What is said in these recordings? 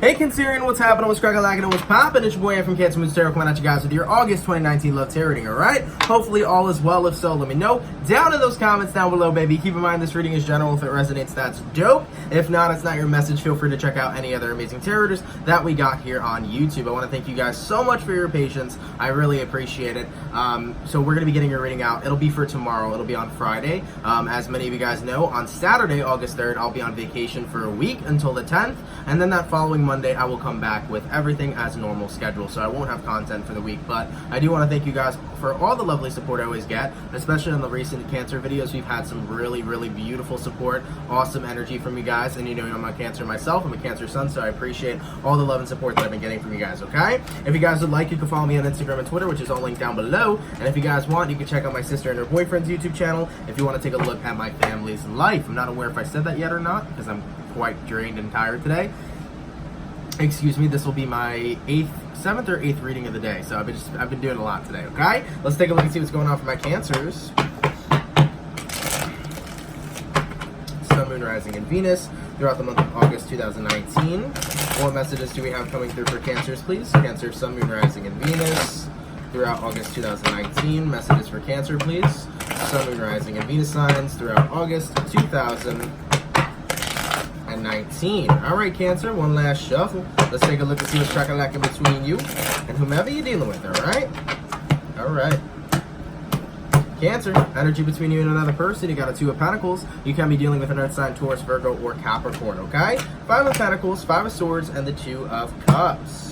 Hey Cancerian, what's happening? What's cracking, lacking, and what's poppin'? It's your boy from CancerMoonsTarot coming at you guys with your August 2019 love tarot reading, alright? Hopefully all is well. If so, let me know down in those comments down below, baby. Keep in mind this reading is general. If it resonates, that's dope. If not, it's not your message. Feel free to check out any other amazing tarot readers that we got here on YouTube. I want to thank you guys so much for your patience. I really appreciate it. So we're going to be getting your reading out. It'll be for tomorrow. It'll be on Friday. As many of you guys know, on Saturday, August 3rd, I'll be on vacation for a week until the 10th. And then that following Monday, I will come back with everything as normal schedule, so I won't have content for the week. But I do want to thank you guys for all the lovely support I always get, especially on the recent Cancer videos. We've had some really, really beautiful support, awesome energy from you guys, and you know I'm a Cancer myself. I'm a Cancer sun, so I appreciate all the love and support that I've been getting from you guys, okay? If you guys would like, you can follow me on Instagram and Twitter, which is all linked down below. And if you guys want, you can check out my sister and her boyfriend's YouTube channel if you want to take a look at my family's life. I'm not aware if I said that yet or not, because I'm quite drained and tired today. Excuse me, this will be my 7th or 8th reading of the day, so I've been doing a lot today, okay? Let's take a look and see what's going on for my Cancers. Sun, Moon, Rising, and Venus throughout the month of August 2019. What messages do we have coming through for Cancers, please? Cancer, Sun, Moon, Rising, and Venus throughout August 2019. Messages for Cancer, please. Sun, Moon, Rising, and Venus signs throughout August 2019. All right, Cancer, one last shuffle. Let's take a look and see what's cracking lacking between you and whomever you're dealing with, all right? All right. Cancer, energy between you and another person. You got a 2 of Pentacles. You can be dealing with an Earth sign, Taurus, Virgo, or Capricorn, okay? 5 of Pentacles, 5 of Swords, and the 2 of Cups.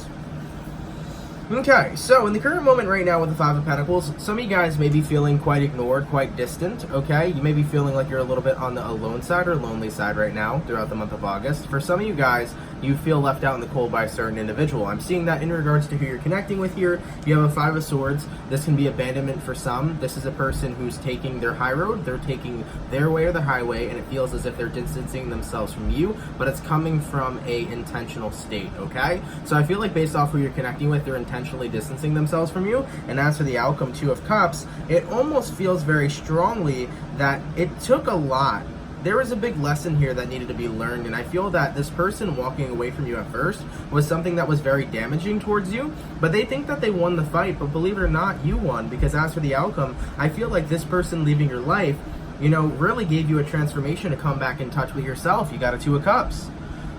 Okay, so in the current moment right now with the 5 of Pentacles, some of you guys may be feeling quite ignored, quite distant, okay? You may be feeling like you're a little bit on the alone side or lonely side right now throughout the month of August. For some of you guys, you feel left out in the cold by a certain individual. I'm seeing that in regards to who you're connecting with here. You have a 5 of Swords. This can be abandonment for some. This is a person who's taking their high road. They're taking their way or the highway, and it feels as if they're distancing themselves from you, but it's coming from a intentional state, okay? So I feel like based off who you're connecting with, they're intentionally distancing themselves from you. And as for the outcome, 2 of Cups, it almost feels very strongly that it took a lot. There was a big lesson here that needed to be learned, and I feel that this person walking away from you at first was something that was very damaging towards you, but they think that they won the fight, but believe it or not, you won, because as for the outcome, I feel like this person leaving your life, you know, really gave you a transformation to come back in touch with yourself. You got a 2 of Cups.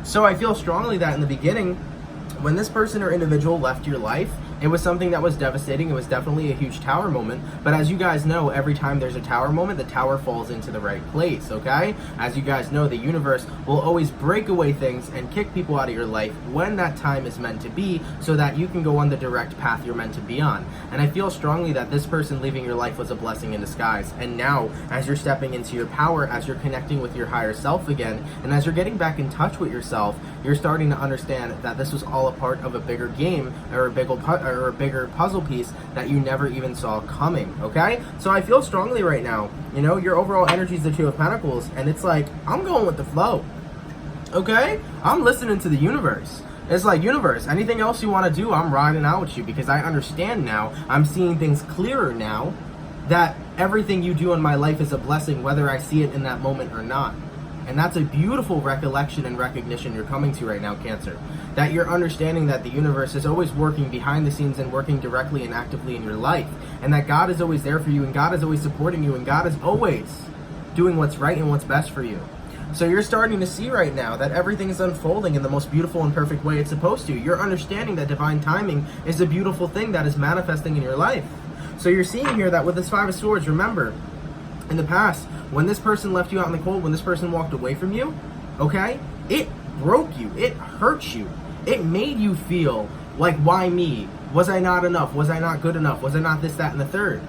So I feel strongly that in the beginning, when this person or individual left your life, it was something that was devastating. It was definitely a huge tower moment. But as you guys know, every time there's a tower moment, the tower falls into the right place, okay? As you guys know, the universe will always break away things and kick people out of your life when that time is meant to be, so that you can go on the direct path you're meant to be on. And I feel strongly that this person leaving your life was a blessing in disguise. And now, as you're stepping into your power, as you're connecting with your higher self again, and as you're getting back in touch with yourself, you're starting to understand that this was all a part of a bigger game, or a bigger puzzle piece that you never even saw coming, okay? So I feel strongly right now, you know, your overall energy is the 2 of Pentacles, and it's like, I'm going with the flow, okay? I'm listening to the universe. It's like, universe, anything else you want to do, I'm riding out with you, because I understand now, I'm seeing things clearer now, that everything you do in my life is a blessing, whether I see it in that moment or not. And that's a beautiful recollection and recognition you're coming to right now, Cancer. That you're understanding that the universe is always working behind the scenes and working directly and actively in your life. And that God is always there for you, and God is always supporting you, and God is always doing what's right and what's best for you. So you're starting to see right now that everything is unfolding in the most beautiful and perfect way it's supposed to. You're understanding that divine timing is a beautiful thing that is manifesting in your life. So you're seeing here that with this 5 of Swords, remember, in the past, when this person left you out in the cold, when this person walked away from you, okay, it broke you, it hurt you, it made you feel like, why me? Was I not enough? Was I not good enough? Was I not this, that, and the third?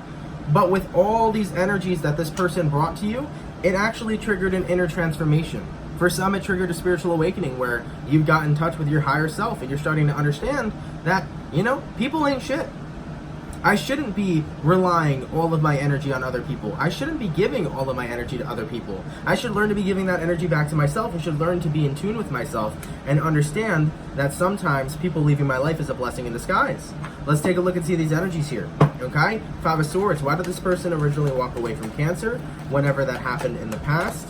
But with all these energies that this person brought to you, it actually triggered an inner transformation. For some, it triggered a spiritual awakening where you've got in touch with your higher self, and you're starting to understand that, you know, people ain't shit. I shouldn't be relying all of my energy on other people. I shouldn't be giving all of my energy to other people. I should learn to be giving that energy back to myself. I should learn to be in tune with myself and understand that sometimes people leaving my life is a blessing in disguise. Let's take a look and see these energies here, okay? 5 of Swords. Why did this person originally walk away from Cancer? Whenever that happened in the past.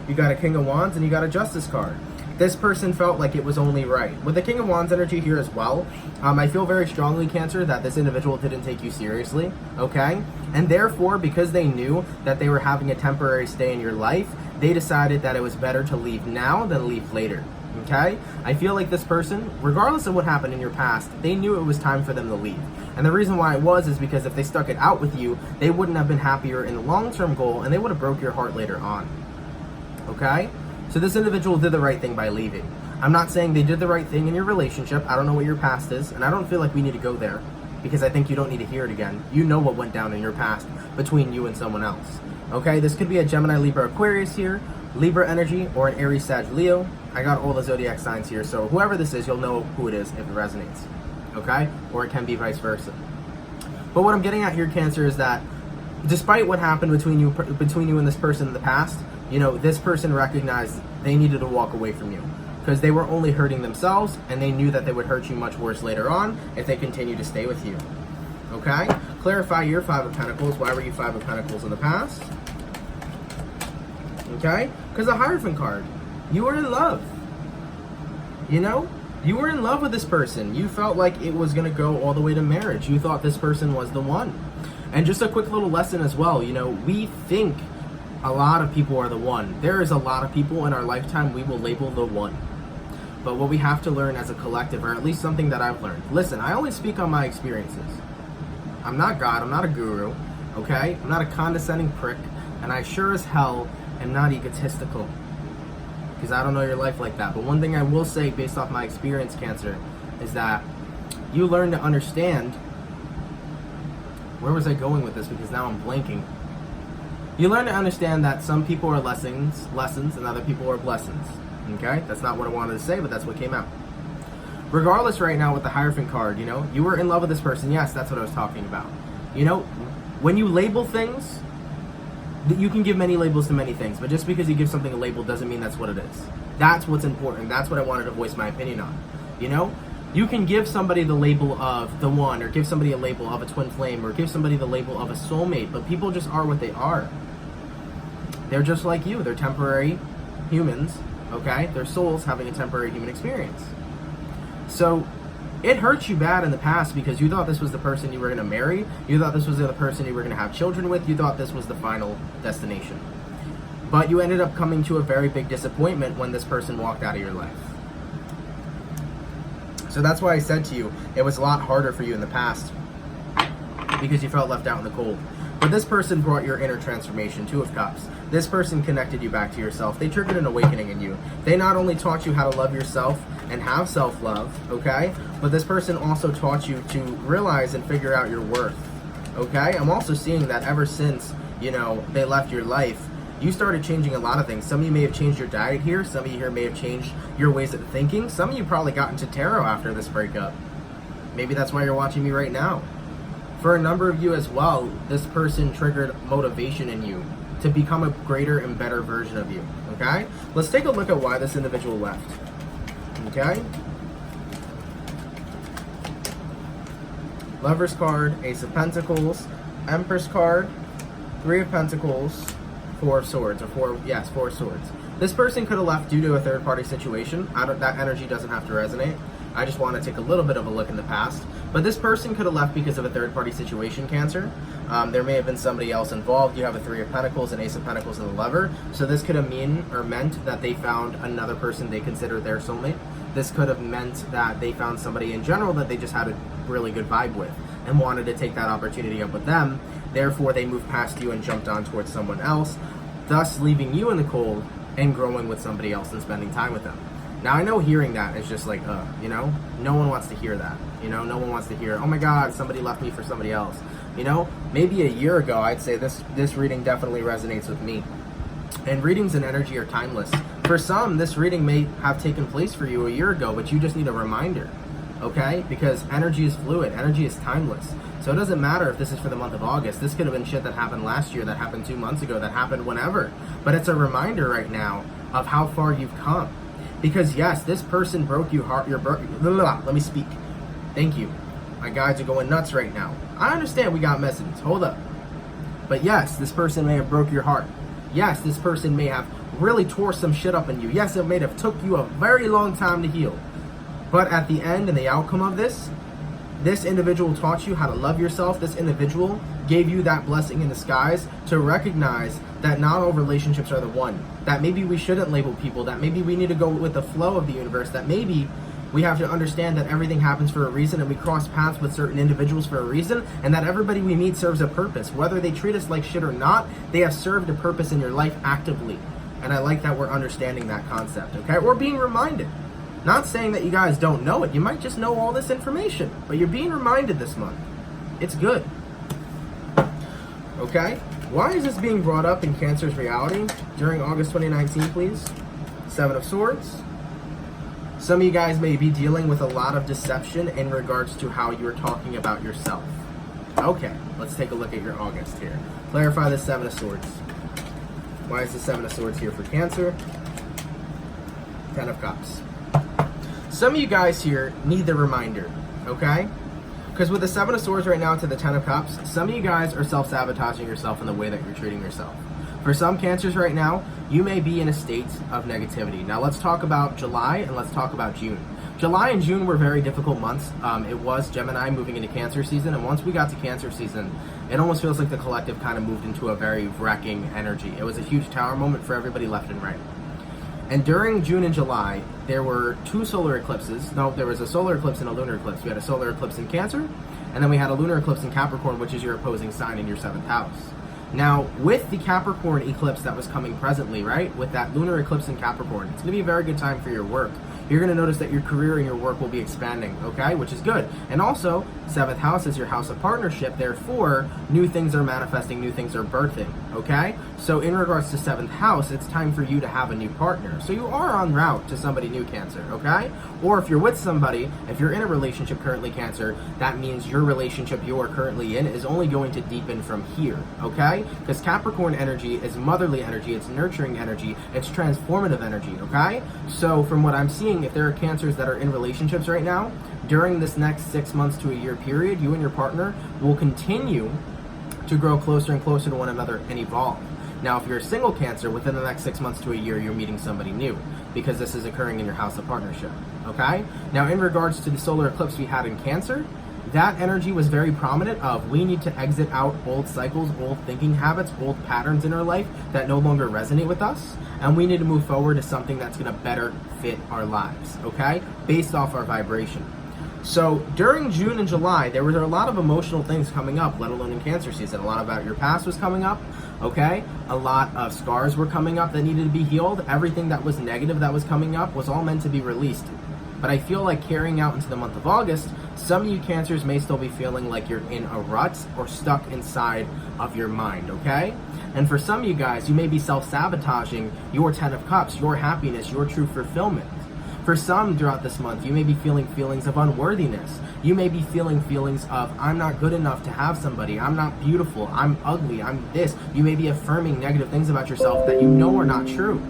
You got a King of Wands and you got a Justice card. this person felt like it was only right. With the King of Wands energy here as well, I feel very strongly, Cancer, that this individual didn't take you seriously, okay? And therefore, because they knew that they were having a temporary stay in your life, they decided that it was better to leave now than leave later, okay? I feel like this person, regardless of what happened in your past, they knew it was time for them to leave. And the reason why it was is because if they stuck it out with you, they wouldn't have been happier in the long-term goal, and they would have broke your heart later on, okay? So this individual did the right thing by leaving. I'm not saying they did the right thing in your relationship. I don't know what your past is, and I don't feel like we need to go there because I think you don't need to hear it again. You know what went down in your past between you and someone else. Okay, this could be a Gemini, Libra, Aquarius here, Libra energy, or an Aries, Sag, Leo. I got all the zodiac signs here, so whoever this is, you'll know who it is if it resonates. Okay, or it can be vice versa. But what I'm getting at here, Cancer, is that despite what happened between you and this person in the past, you know, this person recognized they needed to walk away from you because they were only hurting themselves, and they knew that they would hurt you much worse later on if they continue to stay with you. Okay? Clarify your Five of Pentacles. Why were you Five of Pentacles in the past? Okay? Because the Hierophant card. You were in love. You know? You were in love with this person. You felt like it was going to go all the way to marriage. You thought this person was the one. And just a quick little lesson as well. You know, we think a lot of people are the one. There is a lot of people in our lifetime we will label the one. But what we have to learn as a collective, or at least something that I've learned. Listen, I only speak on my experiences. I'm not God, I'm not a guru, okay? I'm not a condescending prick, and I sure as hell am not egotistical. Because I don't know your life like that. But one thing I will say based off my experience, Cancer, is that you learn to understand. Where was I going with this? Because now I'm blanking. You learn to understand that some people are lessons, and other people are blessings. Okay? That's not what I wanted to say, but that's what came out. Regardless, right now with the Hierophant card, you know, you were in love with this person. Yes, that's what I was talking about. You know, when you label things, you can give many labels to many things, but just because you give something a label doesn't mean that's what it is. That's what's important. That's what I wanted to voice my opinion on. You know? You can give somebody the label of the one, or give somebody a label of a twin flame, or give somebody the label of a soulmate, but people just are what they are. They're just like you. They're temporary humans, okay? They're souls having a temporary human experience. So, it hurt you bad in the past because you thought this was the person you were going to marry. You thought this was the person you were going to have children with. You thought this was the final destination. But you ended up coming to a very big disappointment when this person walked out of your life. So that's why I said to you, it was a lot harder for you in the past because you felt left out in the cold. But this person brought your inner transformation, Two of Cups. This person connected you back to yourself. They triggered an awakening in you. They not only taught you how to love yourself and have self-love, okay? But this person also taught you to realize and figure out your worth, okay? I'm also seeing that ever since, you know, they left your life, you started changing a lot of things. Some of you may have changed your diet here. Some of you here may have changed your ways of thinking. Some of you probably got into tarot after this breakup. Maybe that's why you're watching me right now. For a number of you as well, this person triggered motivation in you to become a greater and better version of you, okay? Let's take a look at why this individual left, okay? Lover's card, Ace of Pentacles, Empress card, Three of Pentacles, Four of Swords, or Four of Swords. This person could have left due to a third-party situation. That energy doesn't have to resonate. I just want to take a little bit of a look in the past. But this person could have left because of a third-party situation, Cancer. There may have been somebody else involved. You have a Three of Pentacles, an Ace of Pentacles, and a Lover. So this could have meant that they found another person they considered their soulmate. This could have meant that they found somebody in general that they just had a really good vibe with and wanted to take that opportunity up with them. Therefore, they moved past you and jumped on towards someone else, thus leaving you in the cold and growing with somebody else and spending time with them. Now, I know hearing that is just like, you know, no one wants to hear that. You know, no one wants to hear, oh my God, somebody left me for somebody else. You know, maybe a year ago, I'd say this reading definitely resonates with me. And readings and energy are timeless. For some, this reading may have taken place for you a year ago, but you just need a reminder, okay? Because energy is fluid, energy is timeless. So it doesn't matter if this is for the month of August. This could have been shit that happened last year, that happened 2 months ago, that happened whenever. But it's a reminder right now of how far you've come. Because yes, this person broke your heart, let me speak. Thank you. My guides are going nuts right now. I understand we got messages, hold up. But yes, this person may have broke your heart. Yes, this person may have really tore some shit up in you. Yes, it may have took you a very long time to heal. But at the end and the outcome of this individual taught you how to love yourself. This individual gave you that blessing in disguise to recognize that not all relationships are the one. That maybe we shouldn't label people. That maybe we need to go with the flow of the universe. That maybe we have to understand that everything happens for a reason, and we cross paths with certain individuals for a reason, and that everybody we meet serves a purpose. Whether they treat us like shit or not, they have served a purpose in your life actively. And I like that we're understanding that concept, okay? We're being reminded. Not saying that you guys don't know it. You might just know all this information, but you're being reminded this month. It's good. Okay? Why is this being brought up in Cancer's reality during August 2019, please? 7 of Swords. Some of you guys may be dealing with a lot of deception in regards to how you're talking about yourself. Okay, let's take a look at your August here. Clarify the 7 of Swords. Why is the 7 of Swords here for Cancer? 10 of Cups. Some of you guys here need the reminder, okay? Because with the 7 of Swords right now to the 10 of Cups, some of you guys are self-sabotaging yourself in the way that you're treating yourself. For some Cancers right now, you may be in a state of negativity. Now let's talk about July and let's talk about June. July and June were very difficult months. It was Gemini moving into Cancer season, and once we got to Cancer season, it almost feels like the collective kind of moved into a very wrecking energy. It was a huge tower moment for everybody left and right. And during June and July, there were 2 solar eclipses. No, there was a solar eclipse and a lunar eclipse. We had a solar eclipse in Cancer, and then we had a lunar eclipse in Capricorn, which is your opposing sign in your 7th house. Now, with the Capricorn eclipse that was coming presently, right, with that lunar eclipse in Capricorn, it's going to be a very good time for your work. You're going to notice that your career and your work will be expanding, okay, which is good. And also, 7th house is your house of partnership, therefore, new things are manifesting, new things are birthing, okay? So in regards to 7th house, it's time for you to have a new partner. So you are en route to somebody new, Cancer, okay? Or if you're with somebody, if you're in a relationship currently, Cancer, that means your relationship you are currently in is only going to deepen from here, okay? Because Capricorn energy is motherly energy, it's nurturing energy, it's transformative energy, okay? So from what I'm seeing, if there are Cancers that are in relationships right now, during this next 6 months to a year period, you and your partner will continue to grow closer and closer to one another and evolve. Now, if you're a single Cancer, within the next 6 months to a year, you're meeting somebody new, because this is occurring in your house of partnership, okay? Now, in regards to the solar eclipse we had in Cancer, that energy was very prominent of we need to exit out old cycles, old thinking habits, old patterns in our life that no longer resonate with us, and we need to move forward to something that's going to better fit our lives, okay? Based off our vibration. So during June and July, there were a lot of emotional things coming up, let alone in Cancer season. A lot about your past was coming up, okay? A lot of scars were coming up that needed to be healed. Everything that was negative that was coming up was all meant to be released. But I feel like carrying out into the month of August, some of you Cancers may still be feeling like you're in a rut or stuck inside of your mind, okay? And for some of you guys, you may be self-sabotaging your 10 of Cups, your happiness, your true fulfillment. For some throughout this month, you may be feeling feelings of unworthiness. You may be feeling feelings of, I'm not good enough to have somebody. I'm not beautiful. I'm ugly. I'm this. You may be affirming negative things about yourself that you know are not true.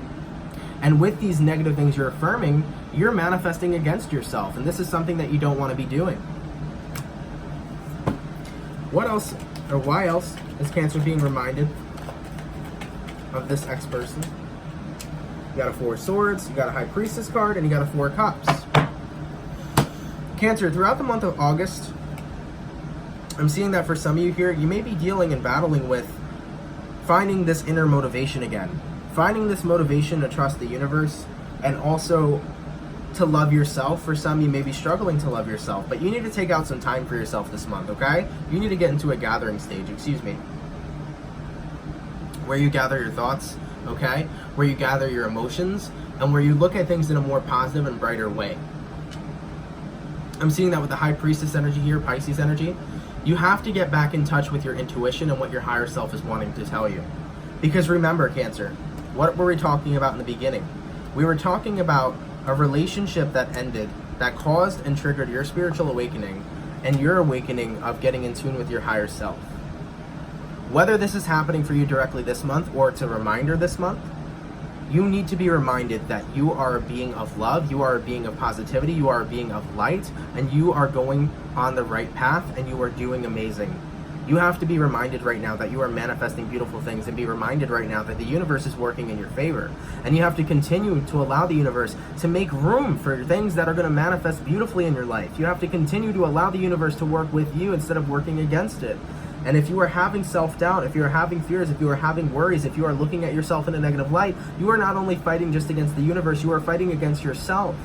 And with these negative things you're affirming, you're manifesting against yourself. And this is something that you don't want to be doing. What else, or why else, is Cancer being reminded of this ex-person? You got a 4 of Swords, you got a High Priestess card, and you got a 4 of Cups. Cancer, throughout the month of August, I'm seeing that for some of you here, you may be dealing and battling with finding this inner motivation again. Finding this motivation to trust the universe, and also to love yourself. For some, you may be struggling to love yourself, but you need to take out some time for yourself this month, okay? You need to get into a gathering stage, where you gather your thoughts, okay? Where you gather your emotions, and where you look at things in a more positive and brighter way. I'm seeing that with the High Priestess energy here, Pisces energy. You have to get back in touch with your intuition and what your higher self is wanting to tell you. Because remember, Cancer, what were we talking about in the beginning? We were talking about a relationship that ended, that caused and triggered your spiritual awakening, and your awakening of getting in tune with your higher self. Whether this is happening for you directly this month, or it's a reminder this month, you need to be reminded that you are a being of love, you are a being of positivity, you are a being of light, and you are going on the right path, and you are doing amazing. You have to be reminded right now that you are manifesting beautiful things, and be reminded right now that the universe is working in your favor. And you have to continue to allow the universe to make room for things that are going to manifest beautifully in your life. You have to continue to allow the universe to work with you instead of working against it. And if you are having self-doubt, if you are having fears, if you are having worries, if you are looking at yourself in a negative light, you are not only fighting just against the universe, you are fighting against yourself.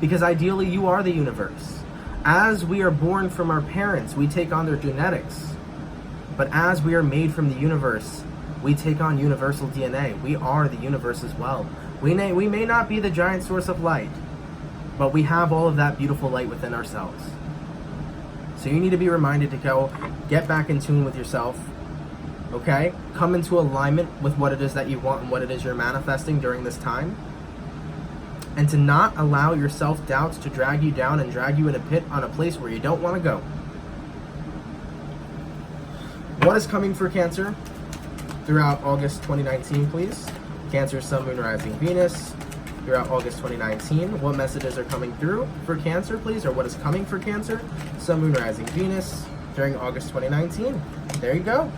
Because ideally, you are the universe. As we are born from our parents, we take on their genetics. But as we are made from the universe, we take on universal DNA. We are the universe as well. We may not be the giant source of light, but we have all of that beautiful light within ourselves. So you need to be reminded to go get back in tune with yourself, okay? Come into alignment with what it is that you want and what it is you're manifesting during this time. And to not allow your self-doubts to drag you down and drag you in a pit on a place where you don't want to go. What is coming for Cancer throughout August 2019, please? Cancer, Sun, Moon, Rising, Venus. Throughout August 2019, what messages are coming through for Cancer, please? Or what is coming for Cancer, Sun, Moon, Rising, Venus during August 2019? There you go.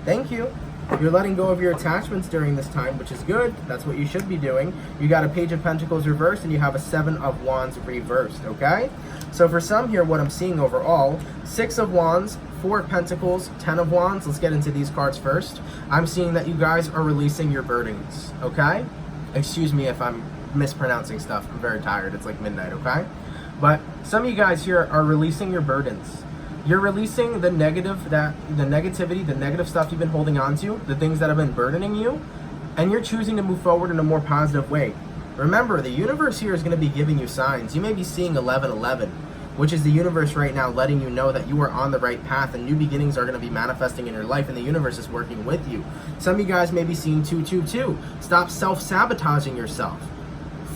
Thank you. You're letting go of your attachments during this time, which is good. That's what you should be doing. You got a Page of Pentacles reversed, and you have a Seven of Wands reversed, okay? So for some here, what I'm seeing overall, 6 of Wands, 4 of Pentacles, 10 of Wands. Let's get into these cards first. I'm seeing that you guys are releasing your burdens, okay? Excuse me if I'm mispronouncing stuff. I'm very tired. It's like midnight, okay? But some of you guys here are releasing your burdens. You're releasing the negativity, the negative stuff you've been holding on to, the things that have been burdening you, and you're choosing to move forward in a more positive way. Remember, the universe here is going to be giving you signs. You may be seeing 1111, which is the universe right now letting you know that you are on the right path and new beginnings are going to be manifesting in your life, and the universe is working with you. Some of you guys may be seeing 222. Stop self-sabotaging yourself.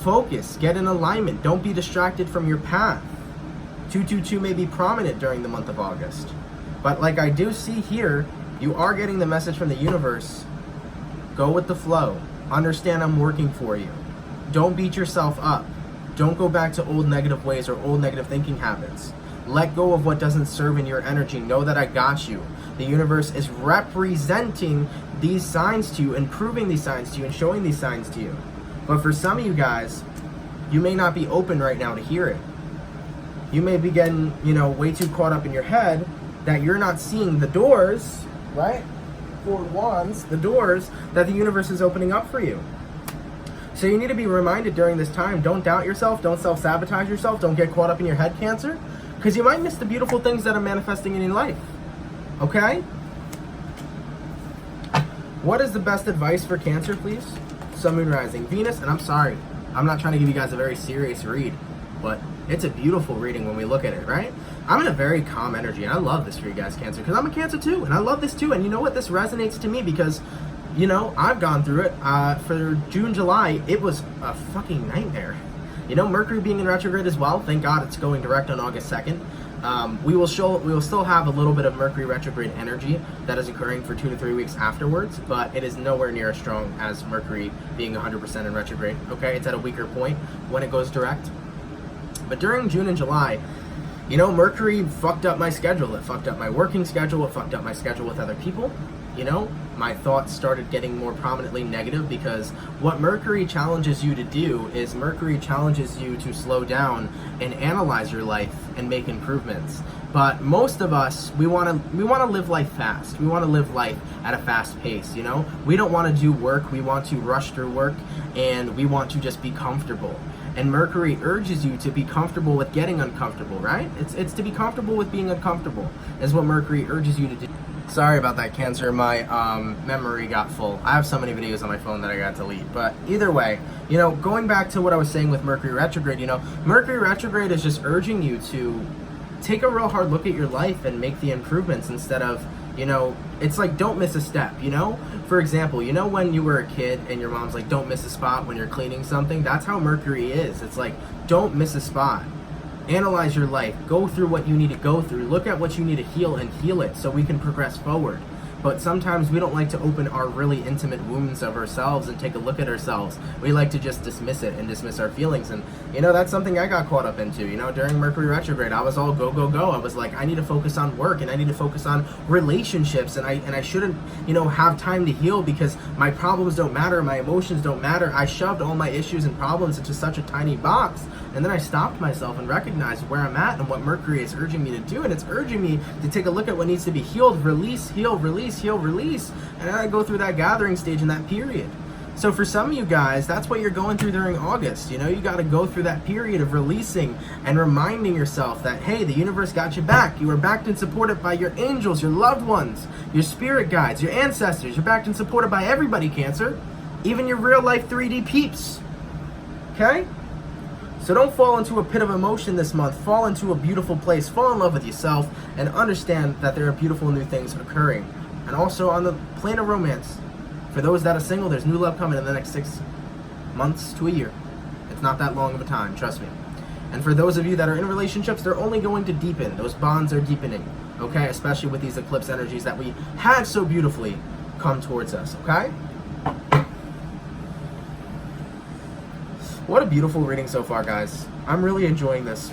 Focus. Get in alignment. Don't be distracted from your path. 222 may be prominent during the month of August. But like I do see here, you are getting the message from the universe. Go with the flow. Understand I'm working for you. Don't beat yourself up. Don't go back to old negative ways or old negative thinking habits. Let go of what doesn't serve in your energy. Know that I got you. The universe is representing these signs to you and proving these signs to you and showing these signs to you. But for some of you guys, you may not be open right now to hear it. You may be getting, way too caught up in your head that you're not seeing the doors, right? 4 Wands, the doors that the universe is opening up for you. So you need to be reminded during this time, don't doubt yourself, don't self-sabotage yourself, don't get caught up in your head, Cancer, because you might miss the beautiful things that are manifesting in your life, okay? What is the best advice for Cancer, please? Sun, Moon, Rising, Venus, and I'm sorry, I'm not trying to give you guys a very serious read, but it's a beautiful reading when we look at it, right? I'm in a very calm energy, and I love this for you guys, Cancer, because I'm a Cancer too, and I love this too, and you know what? This resonates to me because, I've gone through it. For June, July, it was a fucking nightmare. Mercury being in retrograde as well. Thank God it's going direct on August 2nd. We will still have a little bit of Mercury retrograde energy that is occurring for 2 to 3 weeks afterwards, but it is nowhere near as strong as Mercury being 100% in retrograde, okay? It's at a weaker point when it goes direct. But during June and July, Mercury fucked up my schedule. It fucked up my working schedule. It fucked up my schedule with other people. My thoughts started getting more prominently negative because what Mercury challenges you to do is Mercury challenges you to slow down and analyze your life and make improvements. But most of us, we want to live life fast. We want to live life at a fast pace, We don't want to do work. We want to rush through work, and we want to just be comfortable. And Mercury urges you to be comfortable with getting uncomfortable, right? It's to be comfortable with being uncomfortable is what Mercury urges you to do. Sorry about that, Cancer. My memory got full. I have so many videos on my phone that I got to delete. But either way, going back to what I was saying with Mercury retrograde, Mercury retrograde is just urging you to take a real hard look at your life and make the improvements instead of, it's like don't miss a step, For example, when you were a kid and your mom's like, don't miss a spot when you're cleaning something? That's how Mercury is. It's like, don't miss a spot. Analyze your life. Go through what you need to go through. Look at what you need to heal and heal it so we can progress forward. but sometimes we don't like to open our really intimate wounds of ourselves and take a look at ourselves. We like to just dismiss it and dismiss our feelings. And, you know, that's something I got caught up into. You know, during Mercury retrograde, I was all go, go, go. I was like, I need to focus on work and I need to focus on relationships, and I shouldn't, you know, have time to heal because my problems don't matter, my emotions don't matter. I shoved all my issues and problems into such a tiny box, and then I stopped myself and recognized where I'm at and what Mercury is urging me to do, and it's urging me to take a look at what needs to be healed, release, heal, release, heal, release, and then I go through that gathering stage in that period. So for some of you guys, that's what you're going through during August. You know, you got to go through that period of releasing and reminding yourself that, hey, the universe got you back. You are backed and supported by your angels, your loved ones, your spirit guides, your ancestors. You're backed and supported by everybody, Cancer, even your real life 3D peeps. Okay? So don't fall into a pit of emotion this month. Fall into a beautiful place. Fall in love with yourself and understand that there are beautiful new things occurring. And also on the plane of romance, for those that are single, there's new love coming in the next 6 months to a year. It's not that long of a time, trust me. And for those of you that are in relationships, they're only going to deepen. Those bonds are deepening, okay? Especially with these eclipse energies that we had so beautifully come towards us, okay? What a beautiful reading so far, guys. I'm really enjoying this.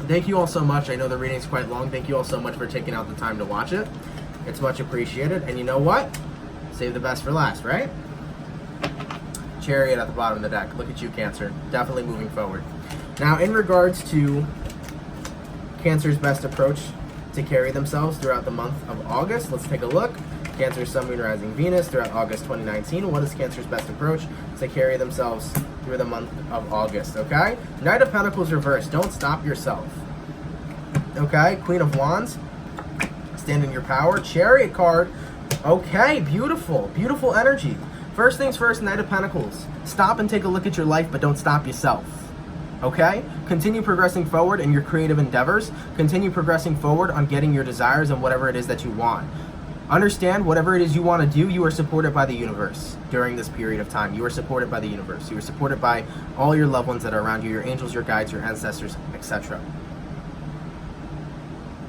Thank you all so much. I know the reading's quite long. Thank you all so much for taking out the time to watch it. It's much appreciated. And you know what? Save the best for last, right? Chariot at the bottom of the deck. Look at you, Cancer. Definitely moving forward. Now, in regards to Cancer's best approach to carry themselves throughout the month of August, let's take a look. Cancer, Sun, Moon, Rising, Venus throughout August 2019. What is Cancer's best approach to carry themselves through the month of August, okay? Knight of Pentacles reversed. Don't stop yourself. Okay? Queen of Wands. Stand in your power. Chariot card. Okay, beautiful. Beautiful energy. First things first, Knight of Pentacles. Stop and take a look at your life, but don't stop yourself. Okay? Continue progressing forward in your creative endeavors. Continue progressing forward on getting your desires and whatever it is that you want. Understand, whatever it is you want to do, you are supported by the universe during this period of time. You are supported by the universe. You are supported by all your loved ones that are around you, your angels, your guides, your ancestors, etc.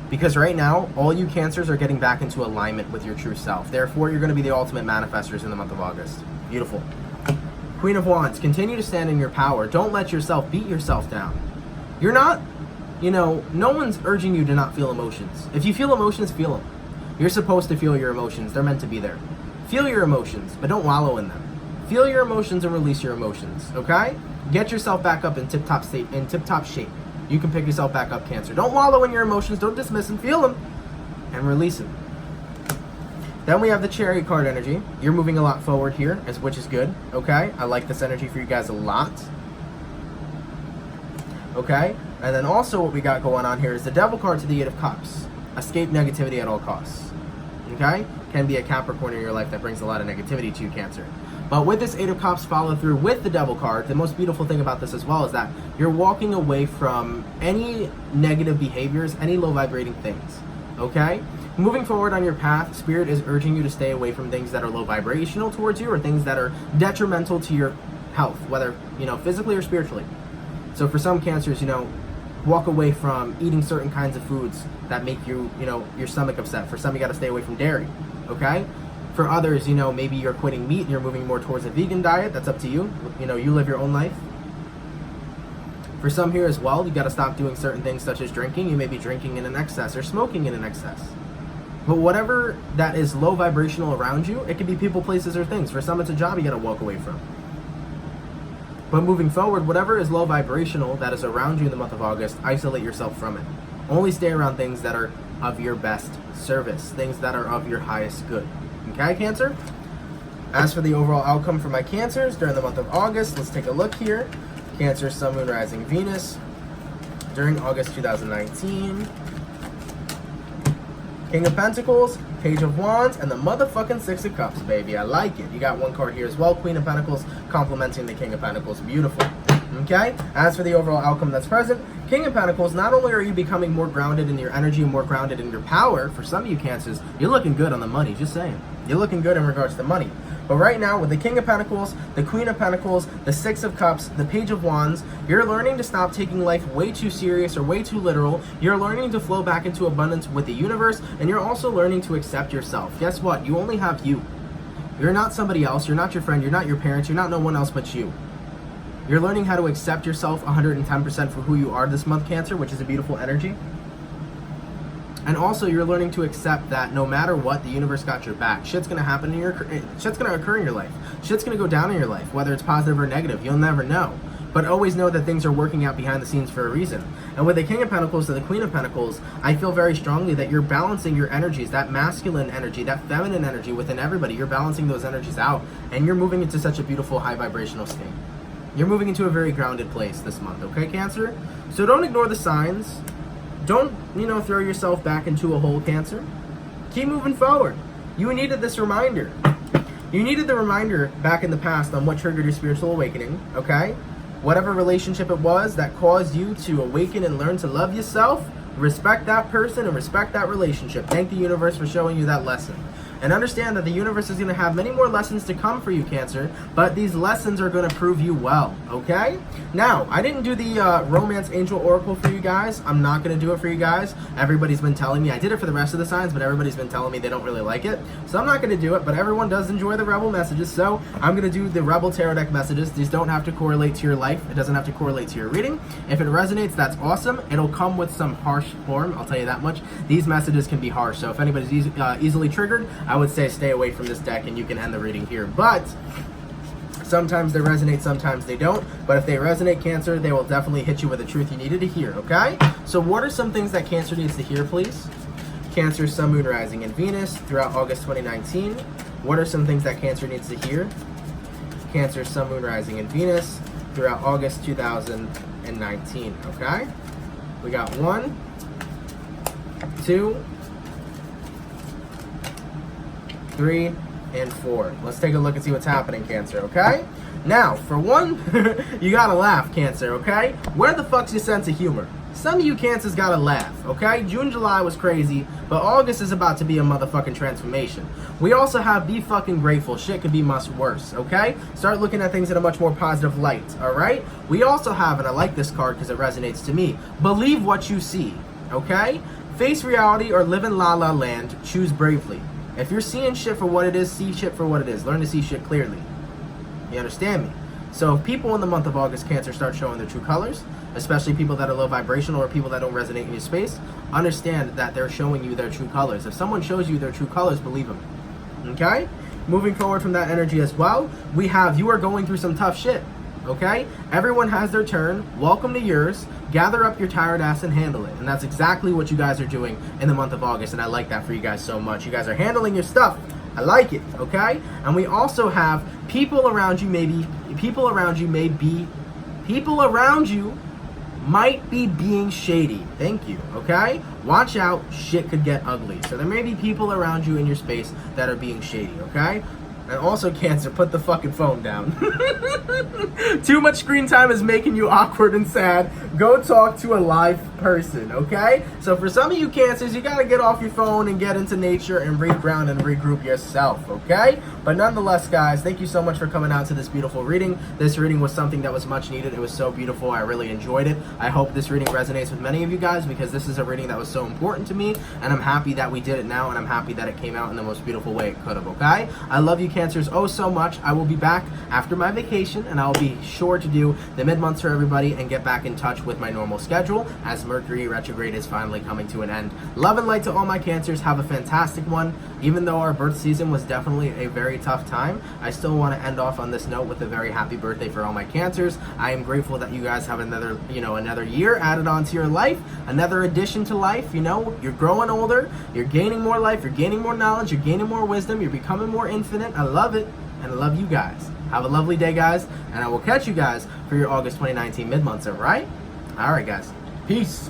Because right now, all you Cancers are getting back into alignment with your true self. Therefore, you're going to be the ultimate manifestors in the month of August. Beautiful. Queen of Wands, continue to stand in your power. Don't let yourself beat yourself down. You're not, you know, no one's urging you to not feel emotions. If you feel emotions, feel them. You're supposed to feel your emotions. They're meant to be there. Feel your emotions, but don't wallow in them. Feel your emotions and release your emotions, okay? Get yourself back up in tip-top state, in tip-top shape. You can pick yourself back up, Cancer. Don't wallow in your emotions. Don't dismiss them. Feel them and release them. Then we have the Chariot card energy. You're moving a lot forward here, which is good, okay? I like this energy for you guys a lot. Okay? And then also what we got going on here is the Devil card to the Eight of Cups. Escape negativity at all costs. Okay? Can be a Capricorn in your life that brings a lot of negativity to you, Cancer. But with this Eight of Cups follow through with the Devil card, the most beautiful thing about this as well is that you're walking away from any negative behaviors, any low vibrating things. Okay? Moving forward on your path, Spirit is urging you to stay away from things that are low vibrational towards you or things that are detrimental to your health, whether, you know, physically or spiritually. So for some Cancers, you know, walk away from eating certain kinds of foods that make you, you know, your stomach upset. For some, you got to stay away from dairy, okay? For others, you know, maybe you're quitting meat and you're moving more towards a vegan diet. That's up to you. You know, you live your own life. For some here as well, you got to stop doing certain things such as drinking. You may be drinking in an excess or smoking in an excess. But whatever that is low vibrational around you, it could be people, places, or things. For some, it's a job you got to walk away from. But moving forward, whatever is low vibrational that is around you in the month of August, isolate yourself from it. Only stay around things that are of your best service, things that are of your highest good. Okay, Cancer? As for the overall outcome for my Cancers during the month of August, let's take a look here. Cancer, Sun, Moon, Rising, Venus. During August 2019. King of Pentacles, Page of Wands, and the motherfucking Six of Cups, baby. I like it. You got one card here as well. Queen of Pentacles complementing the King of Pentacles. Beautiful. Okay? As for the overall outcome that's present, King of Pentacles, not only are you becoming more grounded in your energy and more grounded in your power, for some of you Cancers, you're looking good on the money, just saying. You're looking good in regards to money. But right now, with the King of Pentacles, the Queen of Pentacles, the Six of Cups, the Page of Wands, you're learning to stop taking life way too serious or way too literal. You're learning to flow back into abundance with the universe, and you're also learning to accept yourself. Guess what? You only have you. You're not somebody else. You're not your friend. You're not your parents. You're not no one else but you. You're learning how to accept yourself 110% for who you are this month, Cancer, which is a beautiful energy. And also, you're learning to accept that no matter what, the universe got your back. Shit's gonna happen in shit's gonna occur in your life. Shit's gonna go down in your life, whether it's positive or negative. You'll never know. But always know that things are working out behind the scenes for a reason. And with the King of Pentacles to the Queen of Pentacles, I feel very strongly that you're balancing your energies, that masculine energy, that feminine energy within everybody. You're balancing those energies out, and you're moving into such a beautiful high vibrational state. You're moving into a very grounded place this month, okay, Cancer? So don't ignore the signs. Don't, throw yourself back into a hole, Cancer. Keep moving forward. You needed this reminder. You needed the reminder back in the past on what triggered your spiritual awakening, okay? Whatever relationship it was that caused you to awaken and learn to love yourself, respect that person and respect that relationship. Thank the universe for showing you that lesson. And understand that the universe is going to have many more lessons to come for you, Cancer, but these lessons are going to prove you well, okay? Now, I didn't do the Romance Angel Oracle for you guys. I'm not going to do it for you guys. Everybody's been telling me. I did it for the rest of the signs, but everybody's been telling me they don't really like it. So I'm not going to do it, but everyone does enjoy the Rebel messages, so I'm going to do the Rebel Tarot Deck messages. These don't have to correlate to your life. It doesn't have to correlate to your reading. If it resonates, that's awesome. It'll come with some harsh form, I'll tell you that much. These messages can be harsh, so if anybody's easily triggered, I would say stay away from this deck and you can end the reading here. But sometimes they resonate, sometimes they don't. But if they resonate, Cancer, they will definitely hit you with the truth you needed to hear, okay? So what are some things that Cancer needs to hear, please? Cancer, Sun, Moon, Rising, and Venus throughout August 2019. What are some things that Cancer needs to hear? Cancer, Sun, Moon, Rising, and Venus throughout August 2019, okay? We got 1, 2, 3, and 4. Let's take a look and see what's happening, Cancer, okay? Now, for one, you gotta laugh, Cancer, okay? Where the fuck's your sense of humor? Some of you Cancers gotta laugh, okay? June, July was crazy, but August is about to be a motherfucking transformation. We also have be fucking grateful. Shit could be much worse, okay? Start looking at things in a much more positive light, alright? We also have, and I like this card because it resonates to me, believe what you see, okay? Face reality or live in la la land, choose bravely. If you're seeing shit for what it is, see shit for what it is. Learn to see shit clearly. You understand me? So if people in the month of August, Cancer, start showing their true colors, especially people that are low vibrational or people that don't resonate in your space, understand that they're showing you their true colors. If someone shows you their true colors, believe them. Okay? Moving forward from that energy as well, we have you are going through some tough shit. Okay? Everyone has their turn. Welcome to yours. Gather up your tired ass and handle it. And that's exactly what you guys are doing in the month of August. And I like that for you guys so much. You guys are handling your stuff. I like it. Okay? And we also have people around you might be being shady. Thank you. Okay? Watch out. Shit could get ugly. So there may be people around you in your space that are being shady. Okay? And also, Cancer, put the fucking phone down. Too much screen time is making you awkward and sad. Go talk to a live person, okay? So for some of you Cancers, you gotta get off your phone and get into nature and reground and regroup yourself, okay? But nonetheless, guys, thank you so much for coming out to this beautiful reading. This reading was something that was much needed. It was so beautiful. I really enjoyed it. I hope this reading resonates with many of you guys because this is a reading that was so important to me, and I'm happy that we did it now, and I'm happy that it came out in the most beautiful way it could have, okay? I love you, Cancers, oh so much. I will be back after my vacation, and I'll be sure to do the mid-months for everybody and get back in touch with my normal schedule as Mercury retrograde is finally coming to an end. Love and light to all my Cancers. Have a fantastic one. Even though our birth season was definitely a very tough time, I still want to end off on this note with a very happy birthday for all my Cancers. I am grateful that you guys have another year added onto your life, another addition to life. You're growing older, you're gaining more life, you're gaining more knowledge, you're gaining more wisdom, you're becoming more infinite. I love it, and I love you guys. Have a lovely day, guys, and I will catch you guys for your August 2019 mid-months, all right? All right, guys. Peace.